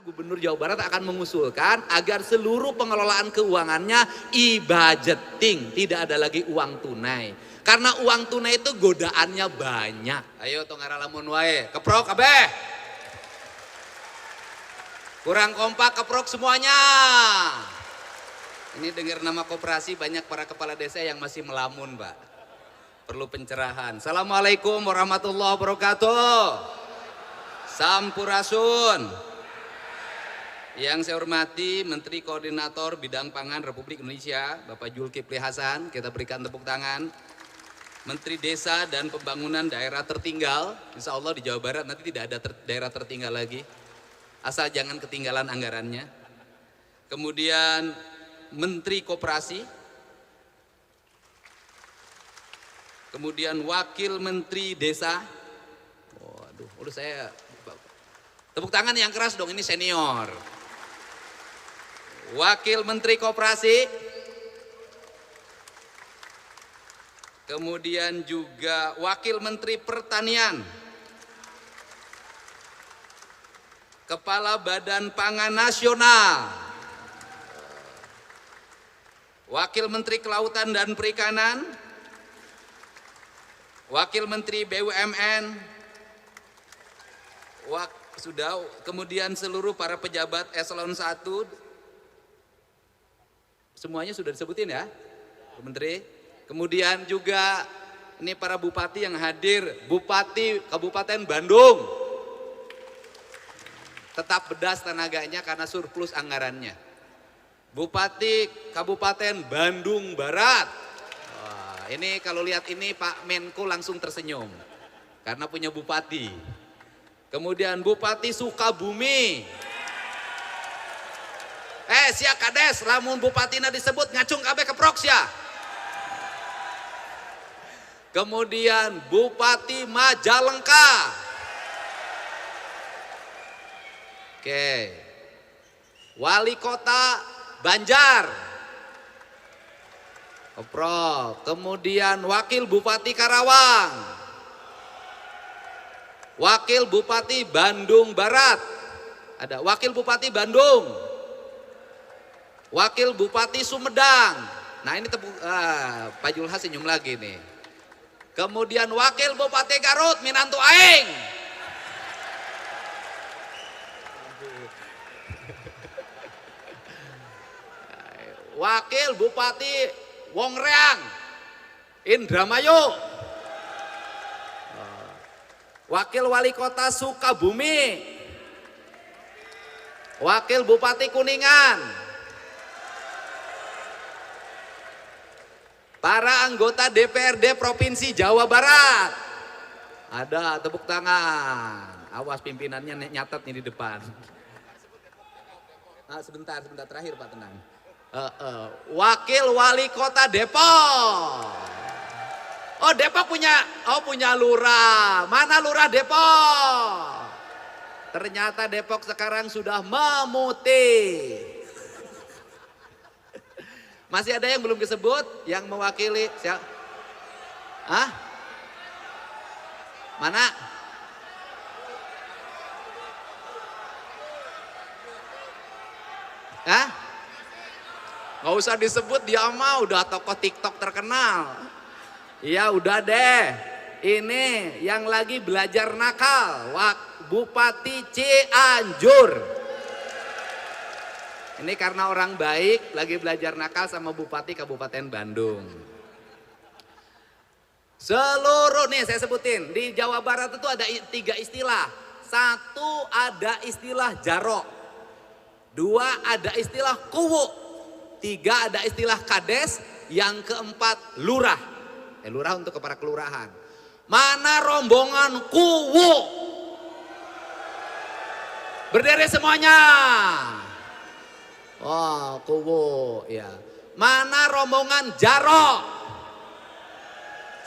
Gubernur Jawa Barat akan mengusulkan agar seluruh pengelolaan keuangannya e-budgeting, tidak ada lagi uang tunai. Karena uang tunai itu godaannya banyak. Ayo tong lamun wae, keprok kabeh. Kurang kompak, keprok semuanya. Ini dengar nama koperasi banyak para kepala desa yang masih melamun, Pak. Perlu pencerahan. Assalamualaikum warahmatullahi wabarakatuh. Sampurasun. Yang saya hormati Menteri Koordinator Bidang Pangan Republik Indonesia, Bapak Zulkifli Hasan, kita berikan tepuk tangan. Menteri Desa dan Pembangunan Daerah Tertinggal, insya Allah di Jawa Barat nanti tidak ada daerah tertinggal lagi, asal jangan ketinggalan anggarannya. Kemudian Menteri Koperasi, kemudian Wakil Menteri Desa. Waduh, saya tepuk tangan yang keras dong, ini senior. Wakil Menteri Koperasi, kemudian juga Wakil Menteri Pertanian, Kepala Badan Pangan Nasional, Wakil Menteri Kelautan dan Perikanan, Wakil Menteri BUMN, kemudian seluruh para pejabat eselon 1, semuanya sudah disebutin ya, Menteri. Kemudian juga ini para bupati yang hadir, Bupati Kabupaten Bandung, tetap bedas tenaganya karena surplus anggarannya. Bupati Kabupaten Bandung Barat, wah, ini kalau lihat ini Pak Menko langsung tersenyum karena punya bupati. Kemudian Bupati Sukabumi, sia kades, lamun bupatina disebut ngacung kabeh keprok sia. Kemudian Bupati Majalengka. Oke. Wali Kota Banjar. Keprok. Kemudian Wakil Bupati Karawang. Wakil Bupati Bandung Barat. Ada Wakil Bupati Bandung. Wakil Bupati Sumedang. Nah ini Pak Julhas senyum lagi nih. Kemudian Wakil Bupati Garut minantu aing. Wakil Bupati Wongreang Indramayu. Wakil Wali Kota Sukabumi. Wakil Bupati Kuningan. Para anggota DPRD Provinsi Jawa Barat. Ada, tepuk tangan. Awas pimpinannya nyatet nih di depan. Sebentar terakhir Pak, tenang. Wakil Wali Kota Depok. Oh Depok punya lurah. Mana lurah Depok? Ternyata Depok sekarang sudah memutih. Masih ada yang belum disebut yang mewakili siapa? Mana? Nggak usah disebut, dia mah udah tokoh TikTok terkenal. Iya udah deh. Ini yang lagi belajar nakal, Bupati Cianjur. Ini karena orang baik lagi belajar nakal sama Bupati Kabupaten Bandung. Seluruh nih saya sebutin, di Jawa Barat itu ada 3 istilah. 1 ada istilah jarok. 2 ada istilah kuwu. 3 ada istilah kades. Yang keempat lurah. Lurah untuk kepala kelurahan. Mana rombongan kuwu? Berdiri semuanya. Oh, kuwu ya. Mana rombongan jarok?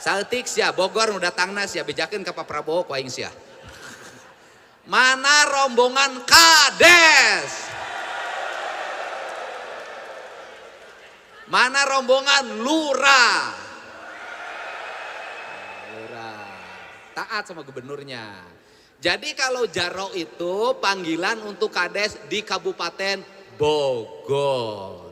Saltik sia Bogor nu datangna sia bejakeun ka Pak Prabowo ku aing sia. Mana rombongan kades? Mana rombongan lurah? Lurah. Taat sama gubernurnya. Jadi kalau Jarok itu panggilan untuk kades di Kabupaten Bogor.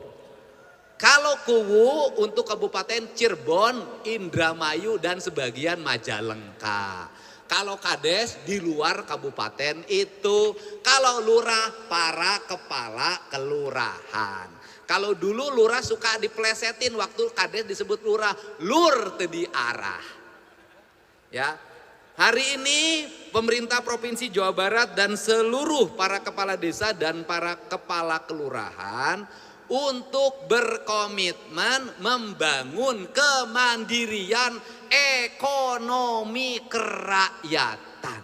Kalau Kuwu untuk Kabupaten Cirebon, Indramayu dan sebagian Majalengka. Kalau kades di luar kabupaten itu, kalau lurah para kepala kelurahan. Kalau dulu lurah suka diplesetin waktu kades disebut lurah, lur tadi arah. Ya. Hari ini pemerintah Provinsi Jawa Barat dan seluruh para kepala desa dan para kepala kelurahan untuk berkomitmen membangun kemandirian ekonomi kerakyatan.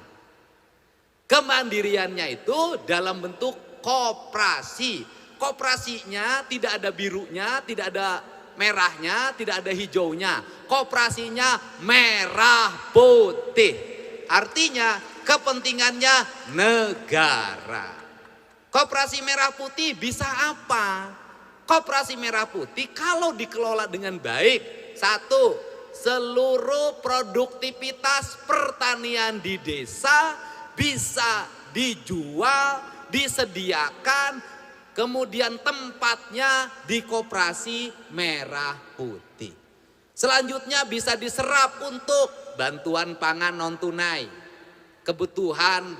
Kemandiriannya itu dalam bentuk koperasi. Koperasinya tidak ada birunya, tidak ada merahnya, tidak ada hijaunya. Koperasinya merah putih. Artinya kepentingannya negara. Koperasi merah putih bisa apa? Koperasi merah putih kalau dikelola dengan baik, satu, seluruh produktivitas pertanian di desa bisa dijual, disediakan, kemudian tempatnya di koperasi merah putih. Selanjutnya bisa diserap untuk bantuan pangan non tunai, kebutuhan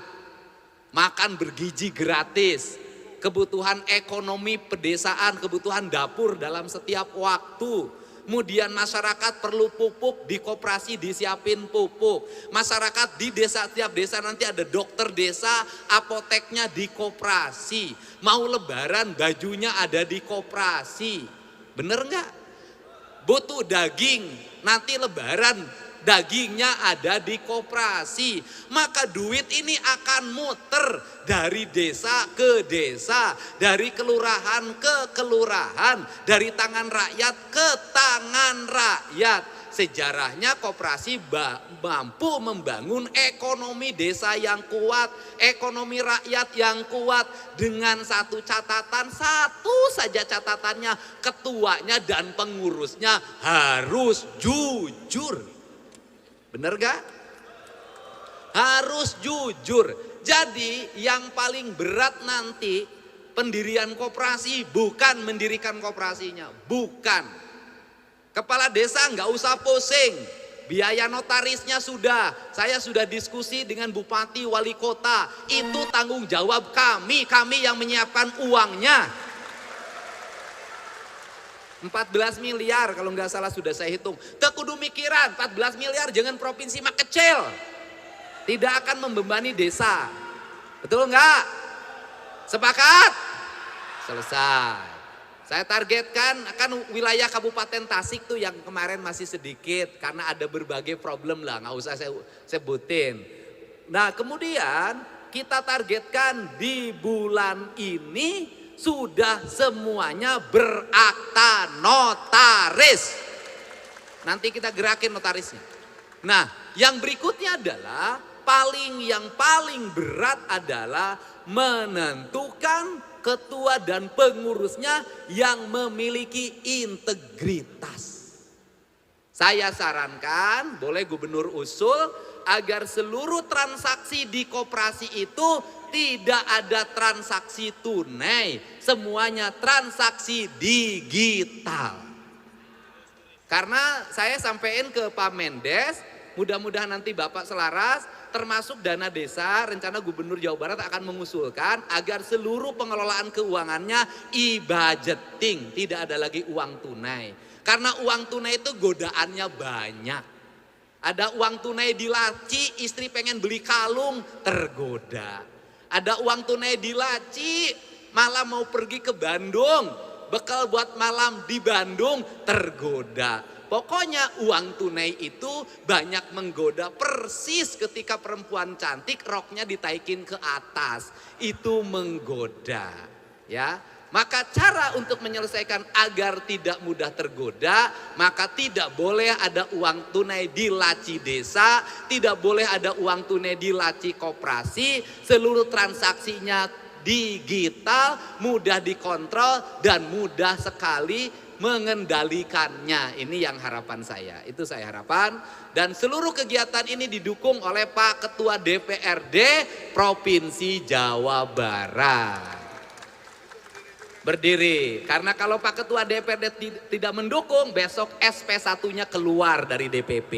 makan bergizi gratis, kebutuhan ekonomi pedesaan, kebutuhan dapur dalam setiap waktu. Kemudian masyarakat perlu pupuk, di koperasi disiapin pupuk. Masyarakat di desa, tiap desa nanti ada dokter desa, apoteknya di koperasi. Mau lebaran bajunya ada di koperasi. Bener nggak? Butuh daging, nanti lebaran dagingnya ada di koperasi. Maka duit ini akan muter dari desa ke desa, dari kelurahan ke kelurahan, dari tangan rakyat ke tangan rakyat. Sejarahnya koperasi mampu membangun ekonomi desa yang kuat, ekonomi rakyat yang kuat, dengan satu catatan, satu saja catatannya, ketuanya dan pengurusnya harus jujur. Bener gak? Harus jujur. Jadi yang paling berat nanti pendirian koperasi bukan mendirikan koperasinya. Bukan. Kepala desa nggak usah pusing. Biaya notarisnya sudah. Saya sudah diskusi dengan bupati, wali kota. Itu tanggung jawab kami. Kami yang menyiapkan uangnya. 14 miliar kalau nggak salah sudah saya hitung. Tekudu mikiran 14 miliar jangan provinsi mah kecil. Tidak akan membebani desa. Betul nggak? Sepakat? Selesai. Saya targetkan akan wilayah Kabupaten Tasik tuh yang kemarin masih sedikit karena ada berbagai problem lah, nggak usah saya sebutin. Nah kemudian kita targetkan di bulan ini sudah semuanya berakta notaris. Nanti kita gerakin notarisnya. Nah, yang berikutnya adalah yang paling berat adalah menentukan ketua dan pengurusnya yang memiliki integritas. Saya sarankan, boleh gubernur usul agar seluruh transaksi di koperasi itu tidak ada transaksi tunai, semuanya transaksi digital. Karena saya sampaikan ke Pak Mendes, mudah-mudahan nanti Bapak selaras, termasuk dana desa, rencana Gubernur Jawa Barat akan mengusulkan agar seluruh pengelolaan keuangannya e-budgeting, tidak ada lagi uang tunai. Karena uang tunai itu godaannya banyak. Ada uang tunai di laci, istri pengen beli kalung, tergoda. Ada uang tunai di laci, malam mau pergi ke Bandung, bekal buat malam di Bandung, tergoda. Pokoknya uang tunai itu banyak menggoda, persis ketika perempuan cantik roknya ditaikin ke atas. Itu menggoda, ya. Maka cara untuk menyelesaikan agar tidak mudah tergoda, maka tidak boleh ada uang tunai di laci desa, tidak boleh ada uang tunai di laci koperasi, seluruh transaksinya digital, mudah dikontrol dan mudah sekali mengendalikannya. Ini yang harapan saya, itu saya harapan. Dan seluruh kegiatan ini didukung oleh Pak Ketua DPRD Provinsi Jawa Barat. Berdiri, karena kalau Pak Ketua DPRD tidak mendukung, besok SP1-nya keluar dari DPP.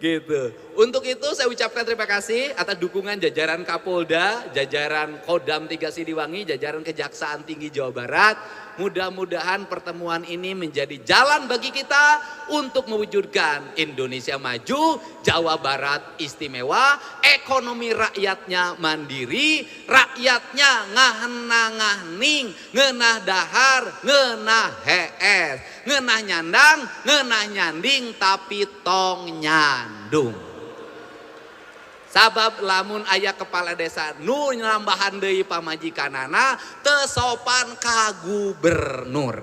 Gitu. Untuk itu saya ucapkan terima kasih atas dukungan jajaran Kapolda, jajaran Kodam 3 Siliwangi, jajaran Kejaksaan Tinggi Jawa Barat. Mudah-mudahan pertemuan ini menjadi jalan bagi kita untuk mewujudkan Indonesia maju, Jawa Barat istimewa, ekonomi rakyatnya mandiri, rakyatnya ngahna-ngahning, ngeunah dahar, ngeunah hees, ngeunah nyandang, ngeunah nyanding, tapi tong nyandung. Sabab lamun aya kepala desa nu nambahan deui pamajikanana teu sopan ka gubernur.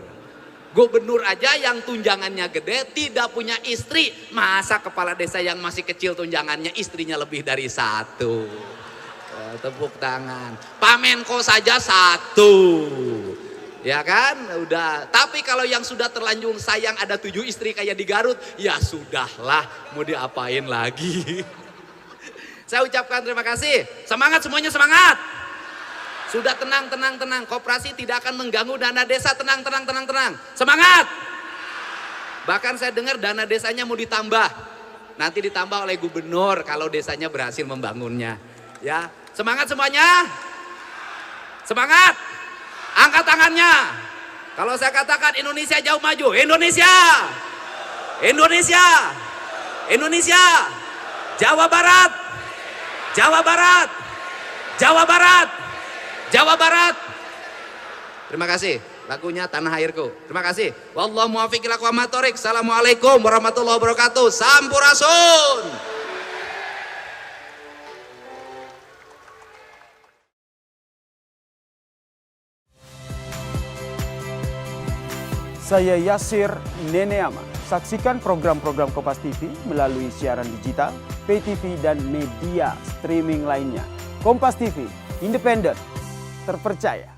Gubernur aja yang tunjangannya gede tidak punya istri, masa kepala desa yang masih kecil tunjangannya istrinya lebih dari satu. Tepuk tangan. Pak Menko saja satu. Ya kan, udah. Tapi kalau yang sudah terlanjur sayang ada 7 istri kayak di Garut, ya sudahlah, mau diapain lagi. Saya ucapkan terima kasih. Semangat semuanya, semangat. Sudah tenang. Koperasi tidak akan mengganggu dana desa. Tenang. Semangat. Bahkan saya dengar dana desanya mau ditambah. Nanti ditambah oleh gubernur kalau desanya berhasil membangunnya. Ya, semangat semuanya. Semangat. Angkat tangannya. Kalau saya katakan Indonesia jauh maju. Indonesia. Jawa Barat. Terima kasih. Lagunya Tanah Airku. Terima kasih. Wallahu muwaffiq ila aqwamit thoriq. Assalamualaikum warahmatullahi wabarakatuh. Sampurasun. Saya Yasir Neneama. Saksikan program-program Kompas TV melalui siaran digital, pay TV, dan media streaming lainnya. Kompas TV, independen, terpercaya.